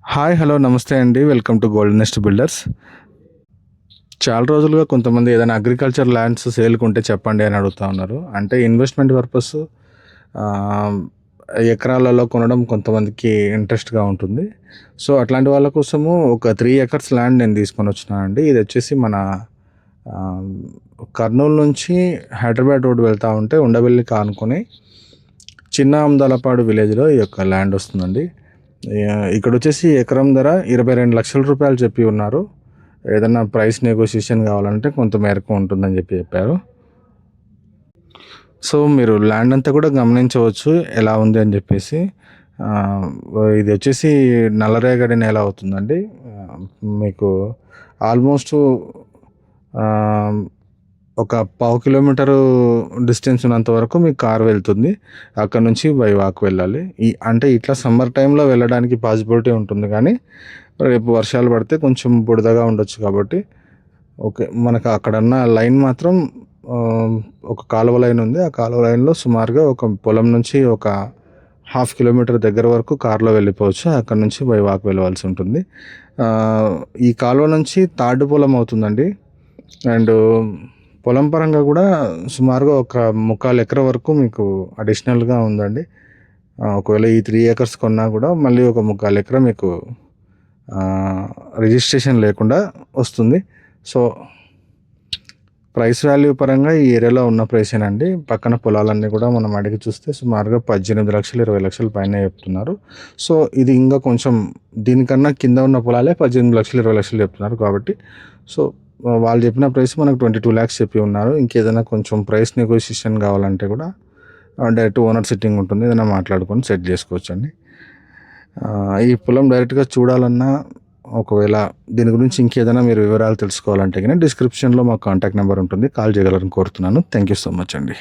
Hi hello నమస్తే అండి. Welcome to golden nest builders. చాలా రోజులుగా కొంతమంది ఏదైనా అగ్రికల్చర్ ల్యాండ్స్ సేల్కుంటే చెప్పండి అని అడుగుతూ ఉన్నారు. అంటే ఇన్వెస్ట్మెంట్ పర్పస్ ఎకరాలలో కొనడం కొంతమందికి ఇంట్రెస్ట్గా ఉంటుంది. సో అట్లాంటి వాళ్ళ కోసము ఒక 3 acres ల్యాండ్ నేను తీసుకొని వచ్చినానండి. ఇది వచ్చేసి మన ఆ, కర్నూలు నుంచి హైదరాబాద్ రోడ్ వెళ్తూ ఉంటే ఉండవెల్లి కానుకొని చిన్న అమ్దాలపాడు విలేజ్లో ఈ యొక్క ల్యాండ్ వస్తుందండి. ఇక్కడ వచ్చేసి ఎకరం ధర 22 లక్షల రూపాయలు చెప్పి ఉన్నారు. ఏదన్నా ప్రైస్ నెగోషియేషన్ కావాలంటే కొంత మేరకు ఉంటుందని చెప్పారు. సో మీరు ల్యాండ్ అంతా కూడా గమనించవచ్చు ఎలా ఉంది అని చెప్పేసి. ఇది వచ్చేసి నల్లరేగడి నేల అవుతుందండి. మీకు ఆల్మోస్ట్ ఒక 1/2 కిలోమీటరు డిస్టెన్స్ ఉన్నంత వరకు మీకు కార్ వెళ్తుంది. అక్కడ నుంచి బై వాక్ వెళ్ళాలి. అంటే ఇట్లా సమ్మర్ టైంలో వెళ్ళడానికి పాసిబిలిటీ ఉంటుంది, కానీ రేపు వర్షాలు పడితే కొంచెం బుడదగా ఉండొచ్చు కాబట్టి ఓకే. మనకు అక్కడన్న లైన్ మాత్రం ఒక కాలువ లైన్ ఉంది. ఆ కాలువ లైన్లో సుమారుగా ఒక పొలం నుంచి ఒక 1/2 కిలోమీటర్ దగ్గర వరకు కార్లో వెళ్ళిపోవచ్చు. అక్కడ నుంచి బై వాక్ వెళ్ళవలసి ఉంటుంది. ఈ కాలువ నుంచి తాడు పొలం అవుతుందండి. అండ్ పొలం పరంగా కూడా సుమారుగా ఒక 3/4 ఎకరం వరకు మీకు అడిషనల్గా ఉందండి. ఒకవేళ ఈ 3 acres కొన్నా కూడా మళ్ళీ ఒక 3/4 ఎకరం మీకు రిజిస్ట్రేషన్ లేకుండా వస్తుంది. సో ప్రైస్ వాల్యూ పరంగా ఈ ఏరియాలో ఉన్న ప్రైసేనండి. పక్కన పొలాలన్నీ కూడా మనం అడిగి చూస్తే సుమారుగా 18 లక్షలు 20 లక్షల పైన చెప్తున్నారు. సో ఇది ఇంకా కొంచెం దీనికన్నా కింద ఉన్న పొలాలే 18 లక్షలు 20 లక్షలు చెప్తున్నారు. కాబట్టి సో వాళ్ళు చెప్పిన ప్రైస్ మనకు 22 lakhs చెప్పి ఉన్నారు. ఇంకేదైనా కొంచెం ప్రైస్ నెగోషియేషన్ కావాలంటే కూడా డైరెక్ట్ ఓనర్ సిట్టింగ్ ఉంటుంది, ఏదైనా మాట్లాడుకొని సెట్ చేసుకోవచ్చండి. ఈ పొలం డైరెక్ట్గా చూడాలన్నా, ఒకవేళ దీని గురించి ఇంకేదైనా మీరు వివరాలు తెలుసుకోవాలంటే కానీ డిస్క్రిప్షన్లో మా కాంటాక్ట్ నెంబర్ ఉంటుంది, కాల్ చేయగలరని కోరుతున్నాను. థ్యాంక్ యూ సో మచ్ అండి.